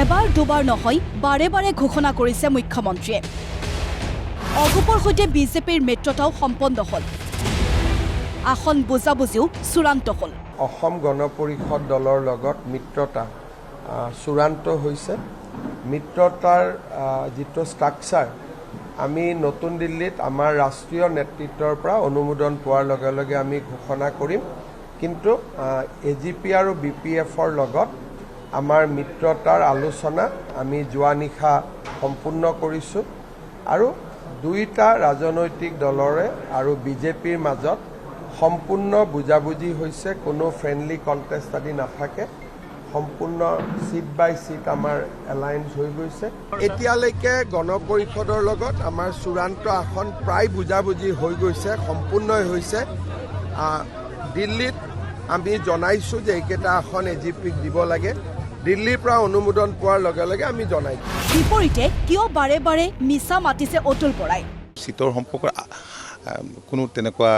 এবাৰ দুবাৰ নহয় বাৰে বাৰে ঘোষণা কৰিছে মুখ্যমন্ত্ৰীয়ে। অগপৰ সৈতে বিজেপিৰ মিত্ৰতাও সম্পন্ন হ'ল। আসন বুজাবুজিও চূড়ান্ত হ'ল। অসম গণ পৰিষদ দলৰ লগত মিত্ৰতা চূড়ান্ত হৈছে। মিত্ৰতাৰ যিটো ষ্ট্ৰাকচাৰ আমি নতুন দিল্লীত আমাৰ ৰাষ্ট্ৰীয় নেতৃত্বৰ পৰা অনুমোদন পোৱাৰ লগে লগে আমি ঘোষণা কৰিম। কিন্তু AGP আৰু BPFৰ লগত আমাৰ মিত্ৰতাৰ আলোচনা আমি যোৱা নিশা সম্পূৰ্ণ কৰিছোঁ আৰু দুইটা ৰাজনৈতিক দলৰে আৰু বিজেপিৰ মাজত সম্পূৰ্ণ বুজাবুজি হৈছে। কোনো ফ্ৰেণ্ডলি কণ্টেষ্ট আদি নাথাকে। সম্পূৰ্ণ চিট বাই চিট আমাৰ এলায়েন্স হৈ গৈছে। এতিয়ালৈকে গণ পৰিষদৰ লগত আমাৰ চূড়ান্ত আসন প্ৰায় বুজাবুজি হৈ গৈছে, সম্পূৰ্ণই হৈছে। দিল্লীত আমি জনাইছোঁ যে এইকেইটা আসন AGPক দিব লাগে। দিল্লীৰ পৰা অনুমোদন পোৱাৰ লগে লগে আমি জনাই দিম। বিপৰীতে কিয় বাৰে বাৰে মিছা মাতিছে অতুল বৰাই? চিটৰ সম্পৰ্কত কোনো তেনেকুৱা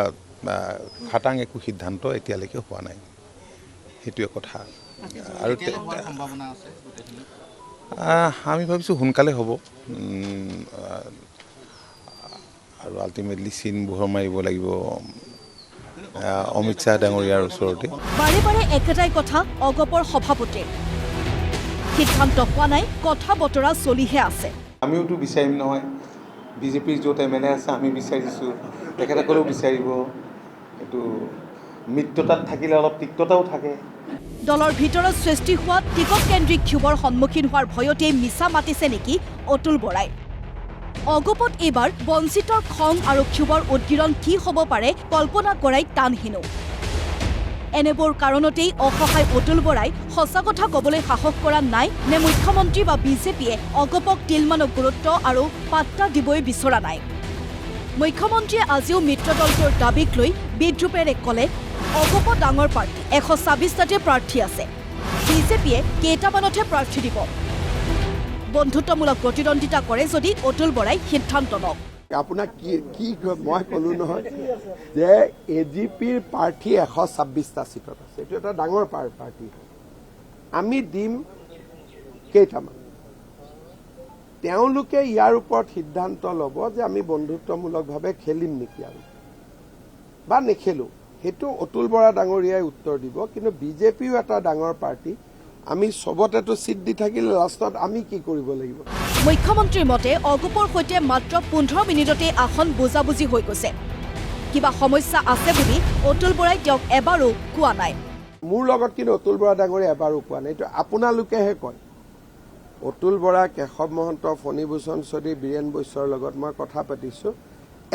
খাটাং একো সিদ্ধান্ত এতিয়ালৈকে হোৱা নাই, সেইটোৱে কথা। আৰু আমি ভাবিছোঁ সোনকালে হ'ব আৰু আল্টিমেটলি চিন বোহৰ মাৰিব লাগিব অমিত শ্বাহ ডাঙৰীয়াৰ ওচৰতে। বাৰে বাৰে একেটাই কথা অগপৰ সভাপতিৰ। সিদ্ধান্ত হোৱা নাই, কথা বতৰা চলিহে আছে। আমিওতো বিচাৰিম নহয়, বিজেপিৰ য'ত MLA আছে আমি বিচাৰিছোঁ, তেখেতসকলেও বিচাৰিব। এইটো মিত্ৰতাত থাকিলে অলপ তিক্ততাও থাকে। দলৰ ভিতৰত সৃষ্টি হোৱা টিকট কেন্দ্ৰিক ক্ষোভৰ সন্মুখীন হোৱাৰ ভয়তে মিছা মাতিছে নেকি অতুল বৰাই? অগপত এইবাৰ বঞ্চিতৰ খং আৰু ক্ষোভৰ উদ্গীৰণ কি হ'ব পাৰে কল্পনা কৰাই টানহীনো। এনেবোৰ কাৰণতেই অসহায় অতুল বৰাই সঁচা কথা ক'বলৈ সাহস কৰা নাই নে মুখ্যমন্ত্ৰী বা বিজেপিয়ে অগপক তিলমানো গুৰুত্ব আৰু পাত্তা দিবই বিচৰা নাই? মুখ্যমন্ত্ৰীয়ে আজিও মিত্ৰ দলটোৰ দাবীক লৈ বিদ্ৰূপেৰে ক'লে, অগপ ডাঙৰ পাৰ্টি, 126টাতে প্ৰাৰ্থী আছে। বিজেপিয়ে কেইটামানতহে প্ৰাৰ্থী দিব। বন্ধুত্বমূলক প্ৰতিদ্বন্দ্বিতা কৰে যদি অতুল বৰাই সিদ্ধান্ত লওক। আপোনাক কি মই ক'লোঁ নহয় যে AGPৰ প্ৰাৰ্থী 126টা চিটত আছে। এইটো এটা ডাঙৰ পাৰ্টি। আমি দিম কেইটামান। তেওঁলোকে ইয়াৰ ওপৰত সিদ্ধান্ত ল'ব যে আমি বন্ধুত্বমূলকভাৱে খেলিম নেকি আৰু বা নেখেলোঁ। সেইটো অতুল বৰা ডাঙৰীয়াই উত্তৰ দিব। কিন্তু বিজেপিও এটা ডাঙৰ পাৰ্টি। আমি চবতেতো চিট দি থাকিলে লাষ্টত আমি কি কৰিব লাগিব? মুখ্যমন্ত্ৰীৰ মতে অগপৰ সৈতে মাত্ৰ 15 মিনিটতে আসন বুজাবুজি হৈ গৈছে। কিবা সমস্যা আছে বুলি অতুল বৰাই তেওঁক এবাৰো কোৱা নাই। মোৰ লগত কিন্তু অতুল বৰা ডাঙৰীয়া এবাৰো কোৱা নাই। এইটো আপোনালোকেহে কয়। অতুল বৰা, কেশৱ মহন্ত, ফণীভূষণ চৌধুৰী, বীৰেন বৈশ্যৰ লগত মই কথা পাতিছোঁ।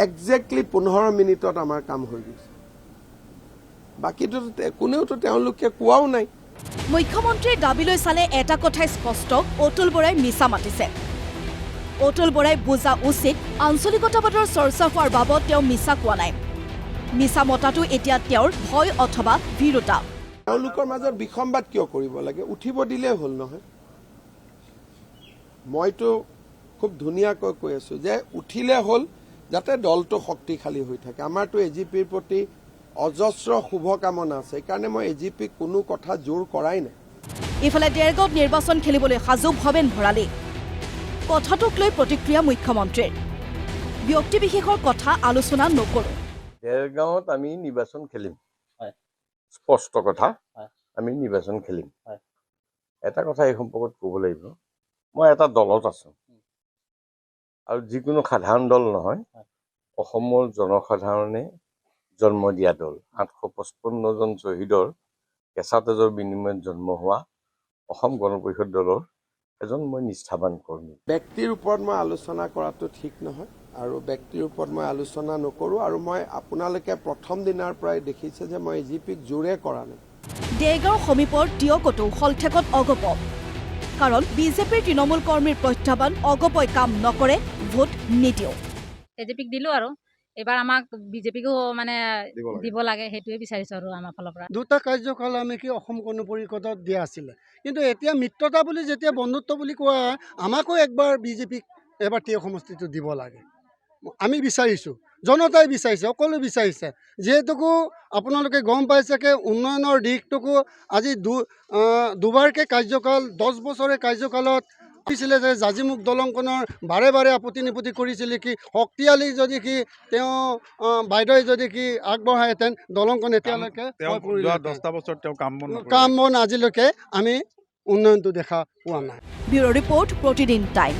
একজেক্টলি 15 মিনিটত আমাৰ কাম হৈ গৈছে। বাকীটো কোনেওতো তেওঁলোকে কোৱাও নাই। মুখ্যমন্ত্ৰীৰ দাবীলৈ চালে এটা কথাই স্পষ্ট, অতুল বৰাই মিছা মাতিছে। অতুল বৰাই বুজা উচিত আঞ্চলিকতাবাদৰ চৰ্চা হোৱাৰ বাবদ তেওঁ মিছা কোৱা নাই। মিছা মতাটো এতিয়া তেওঁৰ ভয় অথবা ভীৰুতা। তেওঁলোকৰ মাজত বিসম্বাদ কিয় কৰিব লাগে? উঠিব দিলেই হ'ল নহয়। মইতো খুব ধুনীয়াকৈ কৈ আছোঁ যে উঠিলে হ'ল যাতে দলটো শক্তিশালী হৈ থাকে। আমাৰতো AGPৰ প্ৰতি অজস্ৰ শুভকামনা আছে। সেইকাৰণে মই AGPক কোনো কথা জোৰ কৰাই নাই। ইফালে দেৰগাঁৱত নিৰ্বাচন খেলিবলৈ সাজু ভৱেন ভৰালী। কথাটোক লৈ প্ৰতিক্ৰিয়া মুখ্যমন্ত্ৰীৰ। ব্যক্তিবিশেষৰ কথা আলোচনা নকৰোঁ। দেৰগাঁৱত আমি নিৰ্বাচন খেলিম, স্পষ্ট কথা। আমি নিৰ্বাচন খেলিম। এটা কথা এই সম্পৰ্কত ক'ব লাগিব, মই এটা দলত আছোঁ আৰু যিকোনো সাধাৰণ দল নহয়, অসমৰ জনসাধাৰণে জন্ম দিয়া দল। 755 জন শ্বহীদৰ কেঁচা তেজৰ বিনিময়ত জন্ম হোৱা অসম গণ পৰিষদ দলৰ এজন মই নিষ্ঠাবান কৰ্মী। ব্যক্তিৰ ওপৰত মই আলোচনা কৰাটো ঠিক নহয় আৰু ব্যক্তিৰ ওপৰত মই আলোচনা নকৰোঁ। আৰু মই আপোনালোকে প্ৰথম দিনাৰ পৰাই দেখিছে যে মই AGPক জোৰে কৰা নাই। দেৰগাঁও সমীপৰ টিয়কতো হলঠেকত অগপ। কাৰণ বিজেপিৰ তৃণমূল কৰ্মীৰ প্ৰত্যাহ্বান, অগপই কাম নকৰে, ভোট নিদিওঁ। AGPক দিলোঁ আৰু এইবাৰ আমাক বিজেপিকো মানে দিব লাগে, সেইটোৱে বিচাৰিছোঁ আৰু আমাৰ ফালৰ পৰা। দুটা কাৰ্যকাল আমি কি অসম গণ পৰিষদত দিয়া আছিলে, কিন্তু এতিয়া মিত্ৰতা বুলি যেতিয়া বন্ধুত্ব বুলি কোৱা আমাকো একবাৰ বিজেপিক এবাৰ টিয়ক সমষ্টিটো দিব লাগে। আমি বিচাৰিছোঁ, জনতাই বিচাৰিছে, সকলোৱে বিচাৰিছে। যিহেতুকো আপোনালোকে গম পাইছে যে উন্নয়নৰ দিশটোকো আজি দুবাৰকৈ কাৰ্যকাল 10 বছৰে কাৰ্যকালত কৈছিলে যে জাজিমুখ দলংখনৰ বাৰে বাৰে আপত্তি নিপত্তি কৰিছিলে কি শক্তিশালী যদি কি তেওঁ বাইদেৱে যদি কি আগবঢ়াহেঁতেন দলংখন এতিয়ালৈকে কাম বন আজিলৈকে আমি উন্নয়নটো দেখা পোৱা নাই। ব্যুৰো ৰিপৰ্ট, প্ৰতিদিন টাইম।